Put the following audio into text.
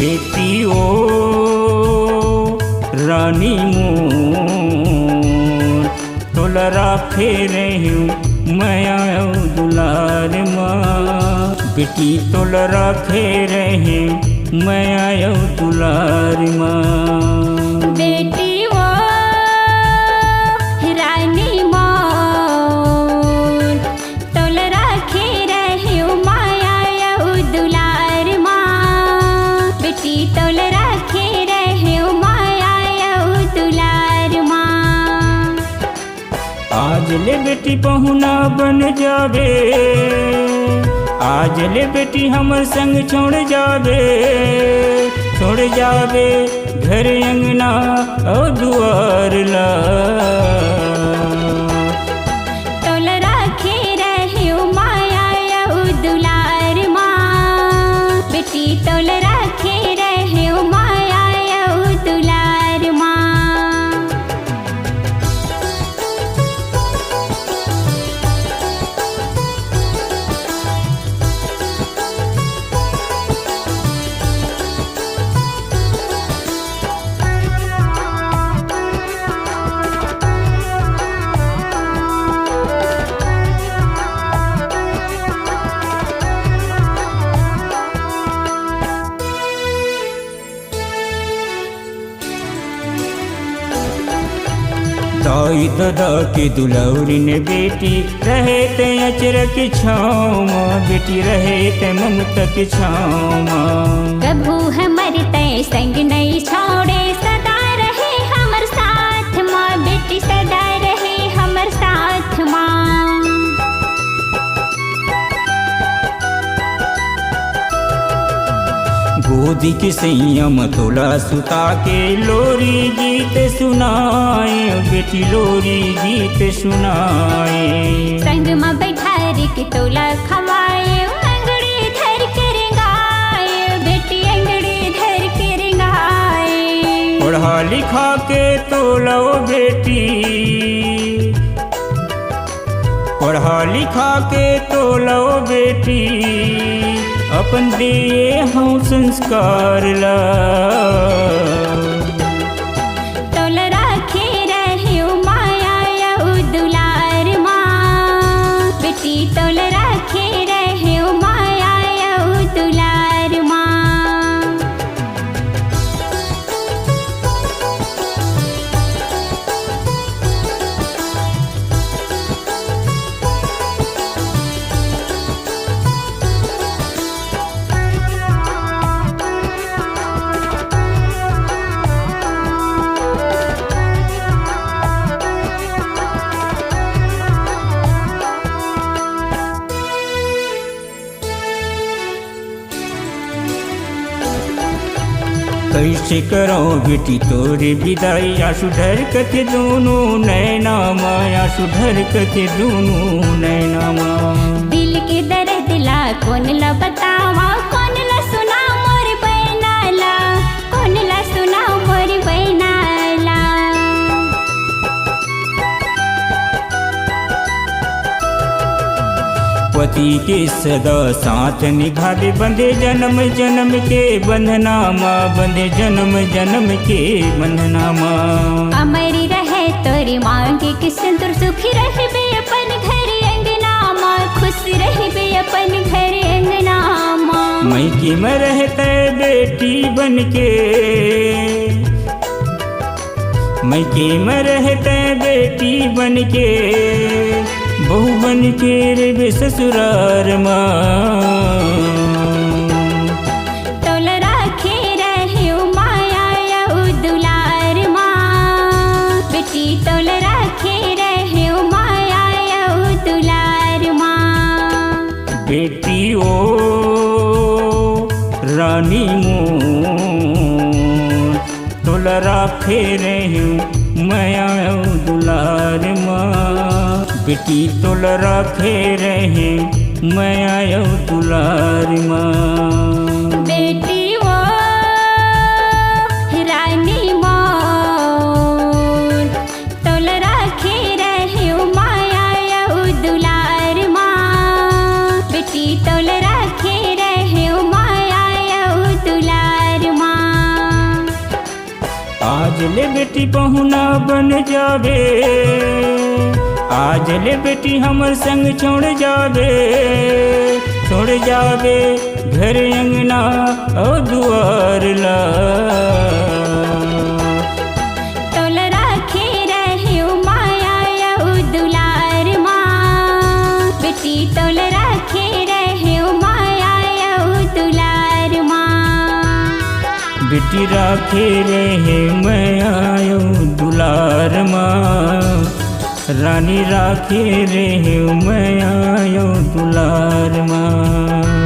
बेटी ओ रानी मोर तोला राखे रहूं मैं आयो दुलार माँ। बेटी तोला राखे रहे मैं आयो दुलार माँ। बेटी वो रानी मोर तोल राखे रहे माया दुलार माँ। बेटी तोल राखे रहे माया दुलार माँ। आज ले बेटी पहुना बन जावे, आज ले बेटी हमर संग छोड़ जावे, छोड़ जावे घर अंगना और दुआर ला। तोल राखे रहे माया दुलार माँ। बेटी तोल राखे रहे माया दुलार माँ। दाई दादा के दुलौरी ने बेटी रहे ते अचर के छाँव माँ। बेटी रहे ते ममता के छाँव माँ। कभू हमर तय संग नहीं छोड़े सदा रहे हमर साथ माँ। बेटी सदा रहे हमर साथ माँ। गोदी के संयम तोला सुता के लोरी गीत सुनाए। बेटी लोरी गीत सुनाए। संग में बैठार के तोला खवाए अंगड़ी धर कर गाए। बेटी अंगड़ी धर कर गाए। पढ़ा लिखा के तोला बेटी, पढ़ा लिखा के तोला बेटी अपन दिए हम संस्कार ला। तोल राखे रहे माया दुलार माँ। बेटी तोल राखे रहे माया दुलार माँ। कैसे करो बेटी तोरे विदाई। आंसू ढरकत दोनों नैना माँ, आंसू ढरकत दोनों नैना माँ। दिल के दर्द ला कौन ला बतावा, कौन ला सुना मोर बहना ला, कौन ला सुना मोर बहना ला। पति के सदा साथ निभावे बंधे जन्म जन्म के बंधना माँ। बंधे जन्म जन्म के बंधना माँ। अमरी रहे तोरी मांगे कि सिंदूर सुखी रहबे अपन घर अंगना माँ। खुश रहबे अपन घर अंगना माँ। मैके में रहते बेटी बनके, मैके में रहते बेटी बनके, बहू बन के रे ससुरार माँ। तोल राखे रहे माया दुलार माँ। बेटी तोल राखे रहे माया दुलार माँ। बेटी ओ रानी मोर तोला राखे रहूं मैं आयो दुलार माँ। बेटी तोला राखे रहे मैं आयो दुलार माँ। बेटी वो रानी मोर तोल राखे रहे माया दुलार माँ। बेटी तोल राखे रहे माया दुलार माँ। आज ले बेटी पहुना बन जावे, आज ले बेटी हमर संग छोड़ जावे, छोड़ जावे घर अंगना और दुआर ला। तोल राखे रहे माया यऊ दुलार माँ, बेटी तोल राखे रहे माया यऊ दुलार माँ। बेटी राखे रहे माया यऊ दुलार माँ, रानी राखे रहे माया यऊ दुलार माँ।